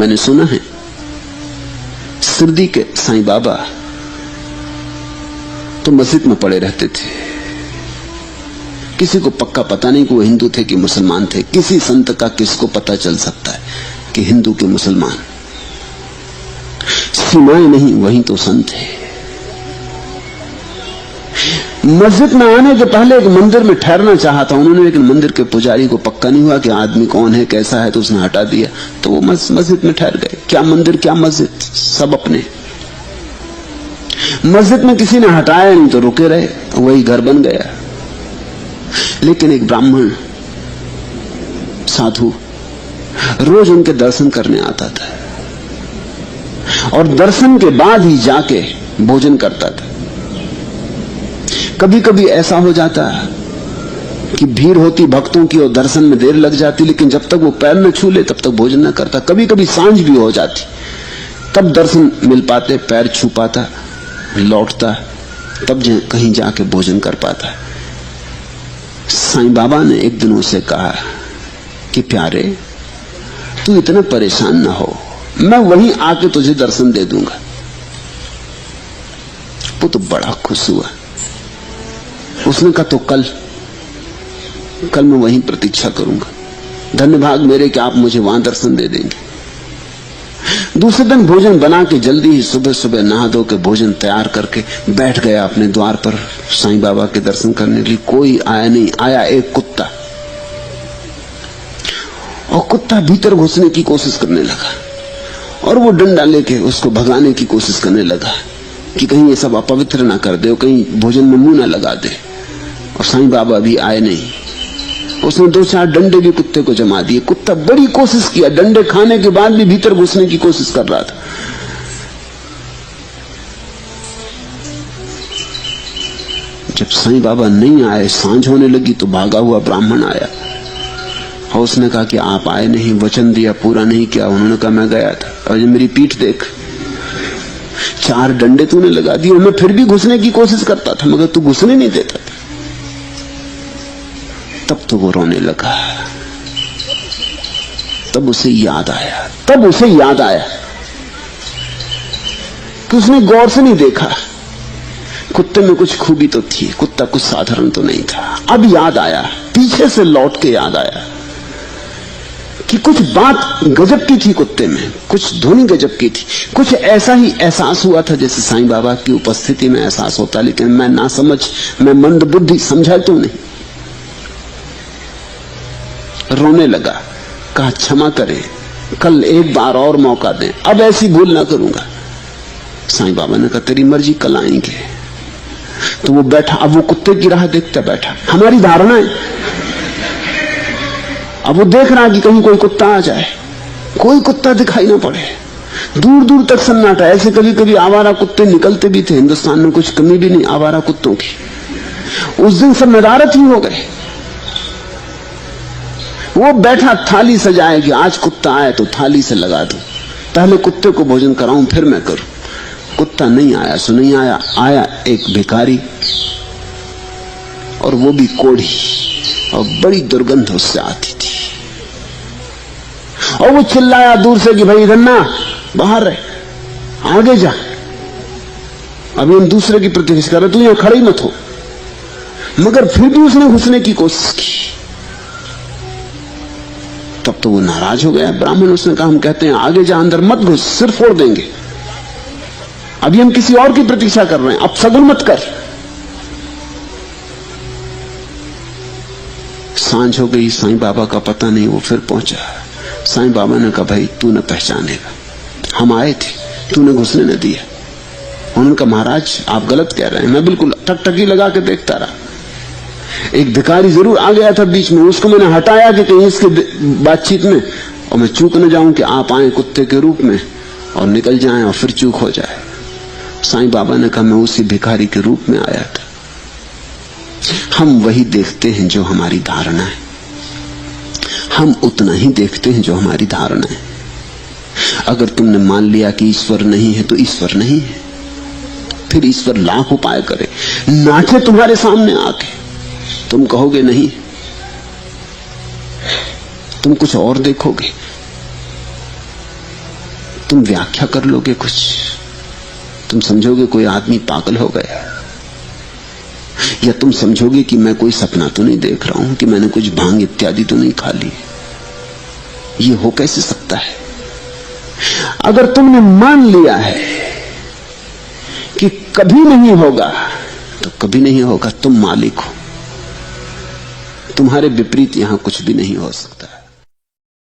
मैंने सुना है शिरडी के साईं बाबा तो मस्जिद में पड़े रहते थे। किसी को पक्का पता नहीं कि वो हिंदू थे कि मुसलमान थे। किसी संत का किसको पता चल सकता है कि हिंदू के मुसलमान? सीमाएं नहीं, वही तो संत है। मस्जिद में आने के पहले एक मंदिर में ठहरना चाहा था उन्होंने, लेकिन मंदिर के पुजारी को पक्का नहीं हुआ कि आदमी कौन है, कैसा है, तो उसने हटा दिया। तो वो मस्जिद में ठहर गए। क्या मंदिर क्या मस्जिद, सब अपने। मस्जिद में किसी ने हटाया नहीं तो रुके रहे, वही घर बन गया। लेकिन एक ब्राह्मण साधु रोज उनके दर्शन करने आता था और दर्शन के बाद ही जाके भोजन करता था। कभी कभी ऐसा हो जाता कि भीड़ होती भक्तों की और दर्शन में देर लग जाती, लेकिन जब तक वो पैर न छू ले तब तक भोजन न करता। कभी कभी सांझ भी हो जाती, तब दर्शन मिल पाते, पैर छू पाता, लौटता, तब कहीं जाके भोजन कर पाता। साईं बाबा ने एक दिन उसे कहा कि प्यारे, तू इतना परेशान ना हो, मैं वहीं आके तुझे दर्शन दे दूंगा। वो तो बड़ा खुश हुआ। उसने कहा तो कल मैं वहीं प्रतीक्षा करूंगा। धन्य भाग मेरे कि आप मुझे वहां दर्शन दे देंगे। दूसरे दिन भोजन बना के जल्दी ही सुबह सुबह नहा धो के भोजन तैयार करके बैठ गया अपने द्वार पर साईं बाबा के दर्शन करने के लिए। कोई आया नहीं। आया एक कुत्ता, और कुत्ता भीतर घुसने की कोशिश करने लगा और वो डंडा लेके उसको भगाने की कोशिश करने लगा कि कहीं ये सब अपवित्र ना कर दे, कहीं भोजन में मुंह ना लगा दे। और साईं बाबा भी आए नहीं। उसने 2-4 डंडे भी कुत्ते को जमा दिए। कुत्ता बड़ी कोशिश किया, डंडे खाने के बाद भी भीतर घुसने की कोशिश कर रहा था। जब साईं बाबा नहीं आए, सांझ होने लगी, तो भागा हुआ ब्राह्मण आया और उसने कहा कि आप आए नहीं, वचन दिया पूरा नहीं किया। उन्होंने कहा मैं गया था और ये मेरी पीठ देख, 4 डंडे तूने लगा दिए, मैं फिर भी घुसने की कोशिश करता था मगर तू घुसने नहीं देता था। तब तो वो रोने लगा। तब उसे याद आया कि उसने गौर से नहीं देखा। कुत्ते में कुछ खूबी तो थी, कुत्ता कुछ साधारण तो नहीं था। अब याद आया, पीछे से लौट के याद आया कि कुछ बात गजब की थी कुत्ते में, कुछ धुनी गजब की थी। कुछ ऐसा ही एहसास हुआ था जैसे साईं बाबा की उपस्थिति में एहसास होता, लेकिन मैं ना समझ, मैं मंद बुद्धि, समझा क्यों नहीं। रोने लगा। कहा क्षमा करें, कल एक बार और मौका दें, अब ऐसी भूल ना करूंगा। साईं बाबा ने कहा तेरी मर्जी, कल आएंगे। तो वो बैठा, अब वो कुत्ते की राह देखता बैठा। हमारी धारणा है, अब वो देख रहा कि कहीं कोई कुत्ता आ जाए। कोई कुत्ता दिखाई ना पड़े, दूर दूर तक सन्नाटा। ऐसे कभी कभी आवारा कुत्ते निकलते भी थे, हिंदुस्तान में कुछ कमी भी नहीं आवारा कुत्तों की। उस दिन सब नदारत ही हो गए। वो बैठा थाली सजाए कि आज कुत्ता आए तो थाली से लगा दूं, पहले कुत्ते को भोजन कराऊं फिर मैं करूं। कुत्ता नहीं आया, सो नहीं आया। आया एक भिखारी, और वो भी कोढ़ी, और बड़ी दुर्गंध उससे आती थी। और वो चिल्लाया दूर से कि भाई धन्ना बाहर रहे, आगे जा। अभी हम दूसरे की प्रतीक्षा कर रहे, तू यहां खड़े ही मत हो। मगर फिर भी उसने घुसने की कोशिश की। तब तो वो नाराज हो गया ब्राह्मण। उसने कहा हम कहते हैं आगे जा, अंदर मत घुस, सिर फोड़ देंगे। अभी हम किसी और की प्रतीक्षा कर रहे हैं, अब सगुन मत कर। सांझ हो गई, साईं बाबा का पता नहीं। वो फिर पहुंचा। साईं बाबा ने कहा भाई तू न पहचानेगा, हम आए थे, तूने घुसने न दिया। उन्होंने कहा महाराज आप गलत कह रहे हैं। मैं बिल्कुल टकटकी लगा के देखता रहा। एक भिखारी जरूर आ गया था बीच में, उसको मैंने हटाया कि कहीं इसके बातचीत में और मैं चूक न जाऊं कि आप आए कुत्ते के रूप में और निकल जाएं और फिर चूक हो जाए। साईं बाबा ने कहा मैं उसी भिखारी के रूप में आया था। हम वही देखते हैं जो हमारी धारणा है, हम उतना ही देखते हैं जो हमारी धारणा है। अगर तुमने मान लिया कि ईश्वर नहीं है तो ईश्वर नहीं है, फिर ईश्वर लाख उपाय करे, नाचे तुम्हारे सामने आके, तुम कहोगे नहीं, तुम कुछ और देखोगे। तुम व्याख्या कर लोगे कुछ, तुम समझोगे कोई आदमी पागल हो गया, या तुम समझोगे कि मैं कोई सपना तो नहीं देख रहा हूं, कि मैंने कुछ भांग इत्यादि तो नहीं खा ली। ये हो कैसे सकता है? अगर तुमने मान लिया है कि कभी नहीं होगा, तो कभी नहीं होगा। तुम मालिक हो, तुम्हारे विपरीत यहां कुछ भी नहीं हो सकता।